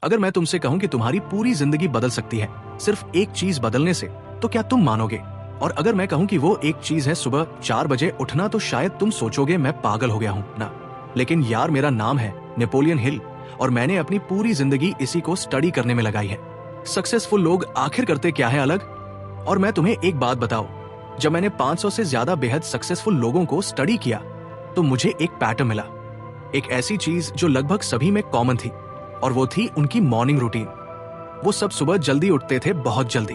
अगर मैं तुमसे कहूं कि तुम्हारी पूरी जिंदगी बदल सकती है सिर्फ एक चीज बदलने से, तो क्या तुम मानोगे? और अगर मैं कहूं कि वो एक चीज है सुबह 4 बजे उठना, तो शायद तुम सोचोगे मैं पागल हो गया हूं ना। लेकिन यार, मेरा नाम है नेपोलियन हिल और मैंने अपनी पूरी जिंदगी इसी को स्टडी करने में लगाई है। सक्सेसफुल लोग आखिर करते क्या है अलग? और मैं तुम्हें एक बात बताऊं, जब मैंने 500 से ज्यादा बेहद सक्सेसफुल लोगों को स्टडी किया तो मुझे एक पैटर्न मिला, एक ऐसी चीज जो लगभग सभी में कॉमन थी, और वो थी उनकी मॉर्निंग रूटीन। वो सब सुबह जल्दी उठते थे, बहुत जल्दी।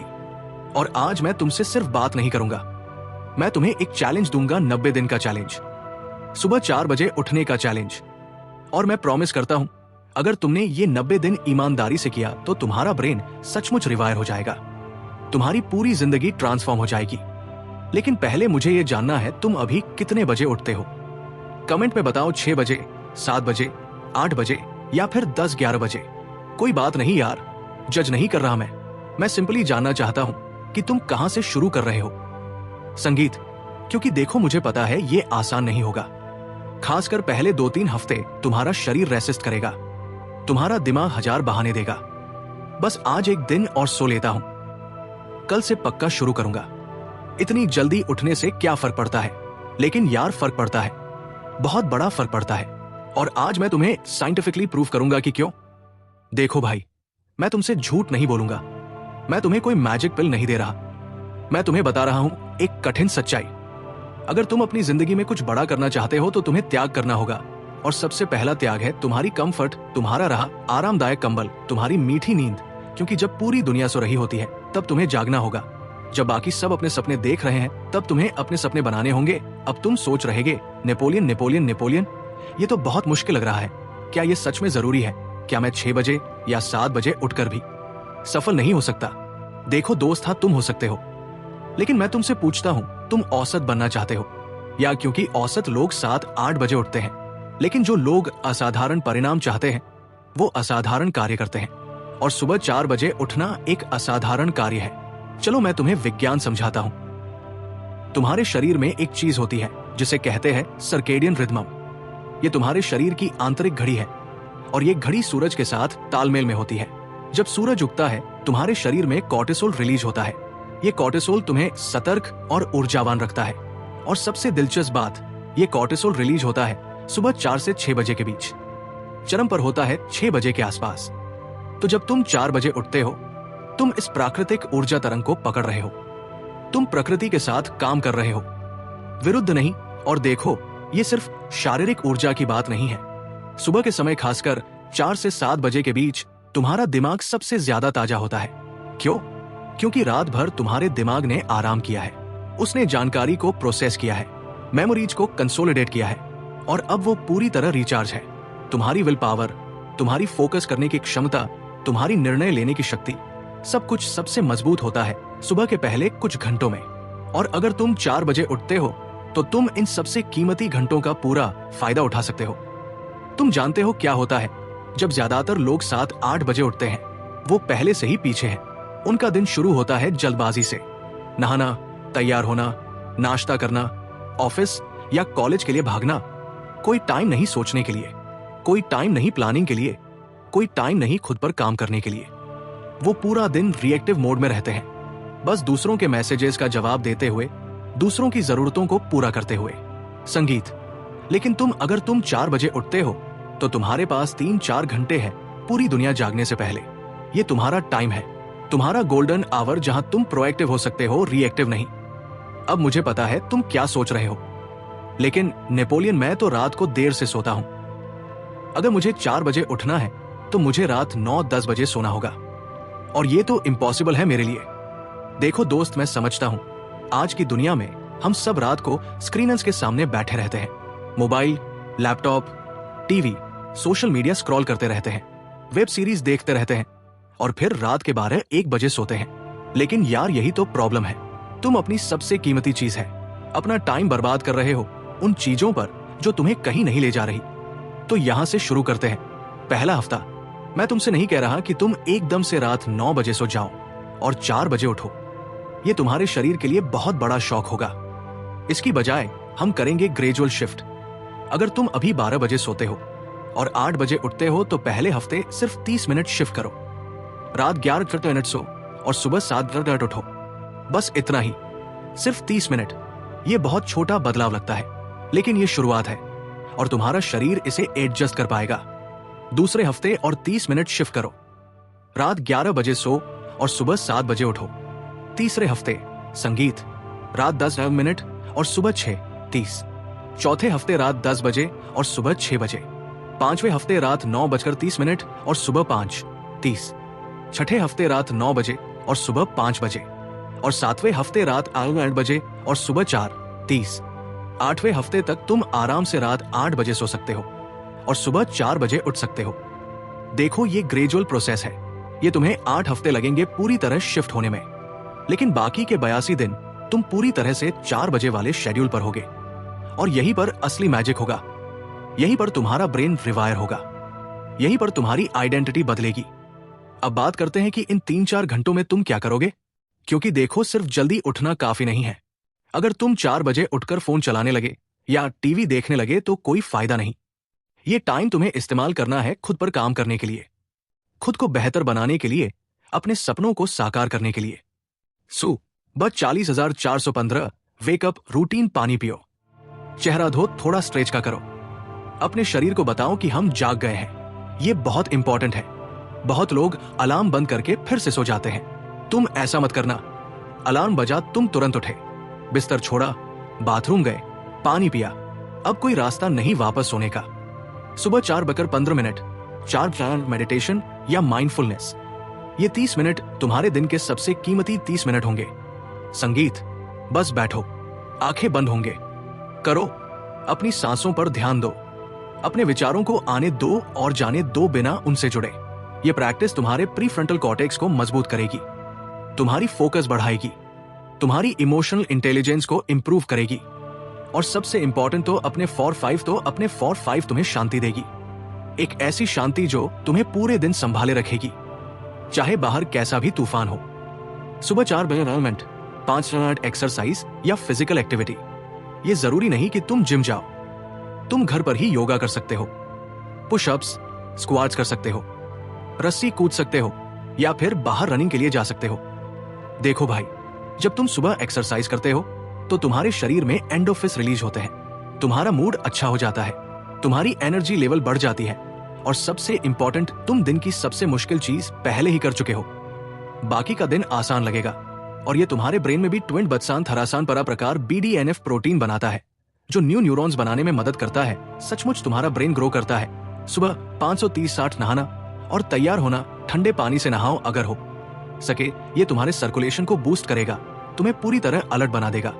और आज मैं तुमसे सिर्फ बात नहीं करूंगा, मैं तुम्हें एक चैलेंज दूंगा, 90 दिन का चैलेंज, सुबह 4 बजे उठने का चैलेंज। और मैं प्रॉमिस करता हूं, अगर तुमने ये 90 दिन ईमानदारी से किया तो तुम्हारा ब्रेन सचमुच रिवायर हो जाएगा, तुम्हारी पूरी जिंदगी ट्रांसफॉर्म हो जाएगी। लेकिन पहले मुझे ये जानना है, तुम अभी कितने बजे उठते हो? कमेंट में बताओ, 6 बजे, 7 बजे, 8 बजे या फिर 10-11 बजे। कोई बात नहीं यार, जज नहीं कर रहा मैं सिंपली जानना चाहता हूं कि तुम कहां से शुरू कर रहे हो। संगीत, क्योंकि देखो मुझे पता है ये आसान नहीं होगा। खासकर पहले 2-3 हफ्ते तुम्हारा शरीर रेसिस्ट करेगा, तुम्हारा दिमाग हजार बहाने देगा। बस आज एक दिन और सो लेता हूं, कल से पक्का शुरू करूंगा। इतनी जल्दी उठने से क्या फर्क पड़ता है? लेकिन यार, फर्क पड़ता है, बहुत बड़ा फर्क पड़ता है। और आज मैं तुम्हें साइंटिफिकली प्रूव करूंगा कि क्यों। देखो भाई, मैं तुमसे झूठ नहीं बोलूंगा, मैं तुम्हें कोई मैजिक पिल नहीं दे रहा, मैं तुम्हें बता रहा हूं एक कठिन सच्चाई। अगर तुम अपनी जिंदगी में कुछ बड़ा करना चाहते हो तो तुम्हें त्याग करना होगा। और सबसे पहला त्याग है तुम्हारी कंफर्ट, तुम्हारा रहा आरामदायक कंबल, तुम्हारी मीठी नींद। क्योंकि जब पूरी दुनिया सो रही होती है तब तुम्हें जागना होगा। जब बाकी सब अपने सपने देख रहे हैं तब तुम्हें अपने सपने बनाने होंगे। अब तुम सोच रहेगे, नेपोलियन नेपोलियन नेपोलियन, ये तो बहुत मुश्किल लग रहा है। क्या ये सच में जरूरी है? क्या मैं 6 बजे या 7 बजे उठकर भी सफल नहीं हो सकता? देखो दोस्त, हाँ तुम हो सकते हो, लेकिन मैं तुमसे पूछता हूँ, तुम औसत बनना चाहते हो? या क्योंकि औसत लोग 7-8 बजे उठते हैं, लेकिन जो लोग असाधारण परिणाम चाहते हैं वो असाधारण कार्य करते हैं। और सुबह 4 बजे उठना एक असाधारण कार्य है। चलो मैं तुम्हें विज्ञान समझाता हूं। तुम्हारे शरीर में एक चीज होती है जिसे कहते हैं सर्केडियन रिदम। ये तुम्हारे शरीर की आंतरिक घड़ी है और ये घड़ी सूरज के साथ तालमेल में होती है। जब सूरज उगता है तुम्हारे शरीर में कॉर्टिसोल रिलीज होता है। ये कॉर्टिसोल तुम्हें सतर्क और ऊर्जावान रखता है। और सबसे दिलचस्प बात, ये कॉर्टिसोल रिलीज होता है सुबह 4 से 6 बजे के बीच, चरम पर होता है 6 बजे के आसपास। तो जब तुम 4 बजे उठते हो, तुम इस प्राकृतिक ऊर्जा तरंग को पकड़ रहे हो, तुम प्रकृति के साथ काम कर रहे हो, विरुद्ध नहीं। और देखो, ये सिर्फ शारीरिक ऊर्जा की बात नहीं है। सुबह के समय, खासकर 4 से 7 बजे के बीच, तुम्हारा दिमाग सबसे ज्यादा ताजा होता है। क्यों? क्योंकि रात भर तुम्हारे दिमाग ने आराम किया है, उसने जानकारी को प्रोसेस किया है, मेमोरीज को कंसोलिडेट किया है, और अब वो पूरी तरह रिचार्ज है। तुम्हारी विल पावर, तुम्हारी फोकस करने की क्षमता, तुम्हारी निर्णय लेने की शक्ति, सब कुछ सबसे मजबूत होता है सुबह के पहले कुछ घंटों में। और अगर तुम 4 बजे उठते हो तो तुम इन सबसे कीमती घंटों का पूरा फायदा उठा सकते हो। तुम जानते हो क्या होता है जब ज्यादातर लोग 7-8 बजे उठते हैं? वो पहले से ही पीछे हैं। उनका दिन शुरू होता है जल्दबाजी से, नहाना, तैयार होना, नाश्ता करना, ऑफिस या कॉलेज के लिए भागना। कोई टाइम नहीं सोचने के लिए, कोई टाइम नहीं प्लानिंग के लिए, कोई टाइम नहीं खुद पर काम करने के लिए। वो पूरा दिन रिएक्टिव मोड में रहते हैं, बस दूसरों के मैसेजेस का जवाब देते हुए, दूसरों की जरूरतों को पूरा करते हुए। संगीत, लेकिन अगर तुम 4 बजे उठते हो तो तुम्हारे पास 3-4 घंटे हैं पूरी दुनिया जागने से पहले। ये तुम्हारा टाइम है, तुम्हारा गोल्डन आवर, जहां तुम प्रोएक्टिव हो सकते हो, रिएक्टिव नहीं। अब मुझे पता है तुम क्या सोच रहे हो, लेकिन नेपोलियन, मैं तो रात को देर से सोता हूं। अगर मुझे 4 बजे उठना है तो मुझे रात 9-10 बजे सोना होगा, और ये तो इम्पॉसिबल है मेरे लिए। देखो दोस्त, मैं समझता हूं आज की दुनिया में हम सब रात को स्क्रीन्स के सामने बैठे रहते हैं, mobile, laptop, TV, social media scroll करते रहते हैं, वेब सीरीज देखते रहते हैं, और फिर रात के 12-1 बजे सोते हैं। लेकिन यार, यही तो प्रॉब्लम है। तुम अपनी सबसे कीमती चीज है, अपना टाइम बर्बाद कर रहे हो उन चीजों पर जो तुम्हें कहीं नहीं ले जा रही। तो यहां से शुरू करते हैं। पहला हफ्ता, मैं तुमसे नहीं कह रहा कि तुम एकदम से रात 9 बजे सो जाओ और 4 बजे उठो। ये तुम्हारे शरीर के लिए बहुत बड़ा शॉक होगा। इसकी बजाय हम करेंगे ग्रेजुअल शिफ्ट। अगर तुम अभी 12 बजे सोते हो, और 8 बजे उठते हो तो पहले हफ्ते सिर्फ 30 मिनट शिफ्ट करो। रात 11 मिनट सो और सुबह 7 मिनट उठो। बस इतना ही, सिर्फ 30 मिनट। ये बहुत छोटा बदलाव लगता है, लेकिन ये शुरुआत है और तुम्हारा शरीर इसे एडजस्ट कर पाएगा। दूसरे हफ्ते और 30 मिनट शिफ्ट करो। रात 11 बजे सो और सुबह 7 बजे उठो। तीसरे हफ्ते संगीत, रात 10 मिनट और सुबह 6:30। चौथे हफ्ते रात 10 बजे और सुबह 6 बजे। पांचवें हफ्ते रात 9:30 और सुबह 5:30। छठे हफ्ते रात 9 बजे और सुबह 5 बजे। और सातवें हफ्ते रात 8 बजे और सुबह 4:30। आठवें हफ्ते तक तुम आराम से रात 8 बजे सो सकते हो और सुबह 4 बजे उठ सकते हो। देखो, ये ग्रेजुअल प्रोसेस है। ये तुम्हें 8 हफ्ते लगेंगे पूरी तरह शिफ्ट होने में, लेकिन बाकी के 82 दिन तुम पूरी तरह से 4 बजे वाले शेड्यूल पर होगे। और यहीं पर असली मैजिक होगा। यहीं पर तुम्हारा ब्रेन रिवायर होगा। यहीं पर तुम्हारी आइडेंटिटी बदलेगी। अब बात करते हैं कि इन 3-4 घंटों में तुम क्या करोगे। क्योंकि देखो, सिर्फ जल्दी उठना काफी नहीं है। अगर तुम 4 बजे उठकर फोन चलाने लगे या टीवी देखने लगे तो कोई फायदा नहीं। ये टाइम तुम्हें इस्तेमाल करना है खुद पर काम करने के लिए, खुद को बेहतर बनाने के लिए, अपने सपनों को साकार करने के लिए। सुबह 40,415 वेकअप रूटीन पानी पियो, चेहरा धो, थोड़ा स्ट्रेच का करो। अपने शरीर को बताओ कि हम जाग गए हैं। ये बहुत इंपॉर्टेंट है। बहुत लोग अलार्म बंद करके फिर से सो जाते हैं। तुम ऐसा मत करना। अलार्म बजा, तुम तुरंत उठे, बिस्तर छोड़ा, बाथरूम गए, पानी पिया। अब कोई रास्ता नहीं वापस सोने का। सुबह 4:15 4 मेडिटेशन या माइंडफुलनेस। ये 30 मिनट तुम्हारे दिन के सबसे कीमती 30 मिनट होंगे। संगीत, बस बैठो, आंखें बंद होंगे, करो, अपनी सांसों पर ध्यान दो, अपने विचारों को आने दो और जाने दो बिना उनसे जुड़े। ये प्रैक्टिस तुम्हारे प्रीफ्रंटल कॉर्टेक्स को मजबूत करेगी, तुम्हारी फोकस बढ़ाएगी, तुम्हारी इमोशनल इंटेलिजेंस को इंप्रूव करेगी और सबसे इंपॉर्टेंट तो अपने 4-5 तुम्हें शांति देगी। एक ऐसी शांति जो तुम्हें पूरे दिन संभाले रखेगी, चाहे बाहर कैसा भी तूफान हो। सुबह 4 बजे 5 मिनट एक्सरसाइज या फिजिकल एक्टिविटी। ये जरूरी नहीं कि तुम जिम जाओ, तुम घर पर ही योगा कर सकते हो, पुशअप्स, स्क्वाट्स कर सकते हो, रस्सी कूद सकते हो या फिर बाहर रनिंग के लिए जा सकते हो। देखो भाई, जब तुम सुबह एक्सरसाइज करते हो तो तुम्हारे शरीर में एंडोर्फिन रिलीज होते हैं, तुम्हारा मूड अच्छा हो जाता है, तुम्हारी एनर्जी लेवल बढ़ जाती है और सबसे इंपॉर्टेंट, तुम दिन की सबसे मुश्किल चीज पहले ही कर चुके हो। बाकी का दिन आसान लगेगा और ये तुम्हारे ब्रेन में भी ट्विन बत्सान थरासान परा प्रकार BDNF प्रोटीन बनाता है, जो न्यू न्यूरॉन्स बनाने में मदद करता है। सचमुच तुम्हारा ब्रेन ग्रो करता है। सुबह 530-60 नहाना और तैयार होना, ठंडे पानी से नहाओ अगर हो सके। ये तुम्हारे सर्कुलेशन को बूस्ट करेगा, तुम्हें पूरी तरह अलर्ट बना देगा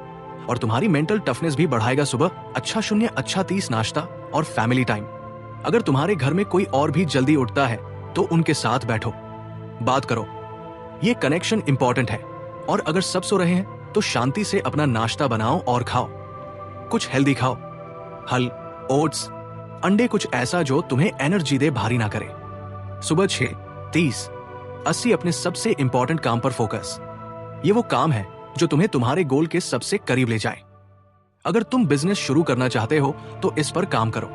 और तुम्हारी मेंटल टफनेस भी बढ़ाएगा। सुबह अच्छा 0:30 नाश्ता और फैमिली टाइम। अगर तुम्हारे घर में कोई और भी जल्दी उठता है तो उनके साथ बैठो, बात करो। ये कनेक्शन इंपॉर्टेंट है। और अगर सब सो रहे हैं तो शांति से अपना नाश्ता बनाओ और खाओ। कुछ हेल्दी खाओ, हल, ओट्स, अंडे, कुछ ऐसा जो तुम्हें एनर्जी दे, भारी ना करे। सुबह 6:30-80 अपने सबसे इंपॉर्टेंट काम पर फोकस। ये वो काम है जो तुम्हें तुम्हारे गोल के सबसे करीब ले जाए। अगर तुम बिजनेस शुरू करना चाहते हो तो इस पर काम करो।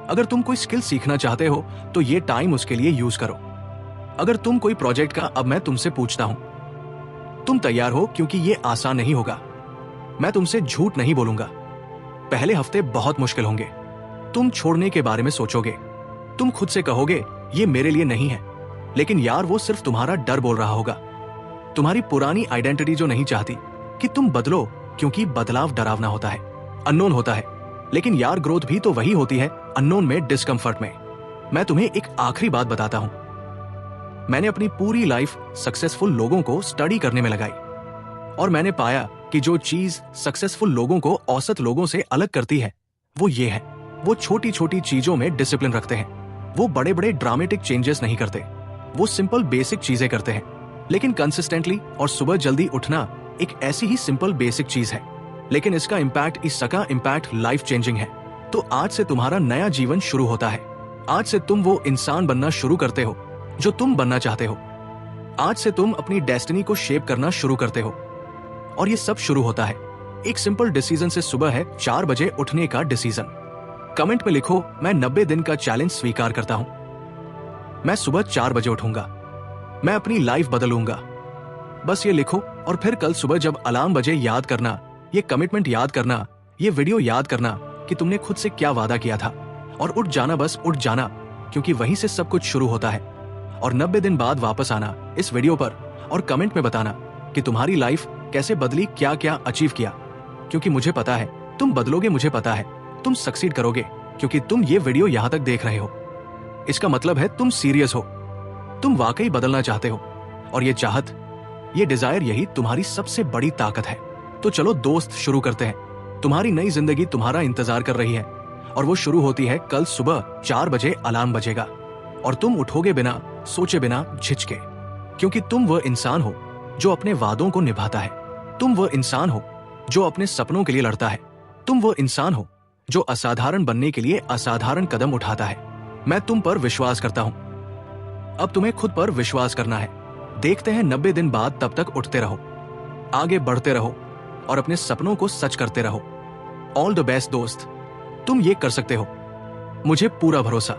अगर तुम कोई स्किल सीखना चाहते हो तो ये टाइम उसके लिए यूज करो। अगर तुम कोई प्रोजेक्ट का, अब मैं तुमसे पूछता हूं, तुम तैयार हो? क्योंकि ये आसान नहीं होगा। मैं तुमसे झूठ नहीं बोलूंगा, पहले हफ्ते बहुत मुश्किल होंगे। तुम छोड़ने के बारे में सोचोगे, तुम खुद से कहोगे ये मेरे लिए नहीं है, लेकिन यार वो सिर्फ तुम्हारा डर बोल रहा होगा। तुम्हारी पुरानी आइडेंटिटी जो नहीं चाहती कि तुम बदलो, क्योंकि बदलाव डरावना होता है, अननोन होता है। लेकिन यार ग्रोथ भी तो वही होती है, अननोन में, डिस्कम्फर्ट में। मैं तुम्हें एक आखिरी बात बताता हूं। मैंने अपनी पूरी लाइफ सक्सेसफुल लोगों को स्टडी करने में लगाई और मैंने पाया कि जो चीज सक्सेसफुल लोगों को औसत लोगों से अलग करती है वो ये है, वो छोटी छोटी चीजों में डिसिप्लिन रखते हैं। वो बड़े बड़े ड्रामेटिक चेंजेस नहीं करते, वो सिंपल बेसिक चीजें करते हैं, लेकिन कंसिस्टेंटली। और सुबह जल्दी उठना एक ऐसी ही सिंपल बेसिक चीज है, लेकिन इसका इम्पैक्ट, इसका इम्पैक्ट लाइफ चेंजिंग है। तो आज से तुम्हारा नया जीवन शुरू होता है। आज से तुम वो इंसान बनना शुरू करते हो जो तुम बनना चाहते हो। आज से तुम अपनी डेस्टिनी को शेप करना शुरू करते हो और ये सब शुरू होता है एक सिंपल डिसीजन से। सुबह है 4 बजे उठने का डिसीजन। कमेंट में लिखो, मैं 90 दिन का चैलेंज स्वीकार करता हूं। मैं सुबह 4 बजे उठूंगा। मैं अपनी लाइफ बदलूंगा। बस ये लिखो और फिर कल सुबह जब अलार्म बजे याद करना, ये कमिटमेंट याद करना, ये वीडियो याद करना कि तुमने खुद से क्या वादा किया था, और उठ जाना, बस उठ जाना, क्योंकि वहीं से सब कुछ शुरू होता है। और 90 दिन बाद वापस आना इस वीडियो पर और कमेंट में बताना कि तुम्हारी लाइफ कैसे बदली, क्या क्या अचीव किया, क्योंकि मुझे पता है तुम बदलोगे, मुझे पता है तुम सक्सीड करोगे, क्योंकि तुम ये वीडियो यहां तक देख रहे हो। इसका मतलब है तुम सीरियस हो, तुम वाकई बदलना चाहते हो, और ये चाहत, ये डिजायर, यही तुम्हारी सबसे बड़ी ताकत है। तो चलो दोस्त, शुरू करते हैं। तुम्हारी नई जिंदगी तुम्हारा इंतजार कर रही है, और वो शुरू होती है कल सुबह 4 बजे अलार्म बजेगा, और तुम उठोगे बिना सोचे, बिना झिझके, क्योंकि तुम वह इंसान हो जो अपने वादों को निभाता है। तुम वह इंसान हो जो अपने सपनों के लिए लड़ता है। तुम वह इंसान हो जो असाधारण बनने के लिए असाधारण कदम उठाता है। मैं तुम पर विश्वास करता हूं। अब तुम्हें खुद पर विश्वास करना है। देखते हैं 90 दिन बाद। तब तक उठते रहो, आगे बढ़ते रहो, और अपने सपनों को सच करते रहो। ऑल द बेस्ट दोस्त, तुम ये कर सकते हो, मुझे पूरा भरोसा।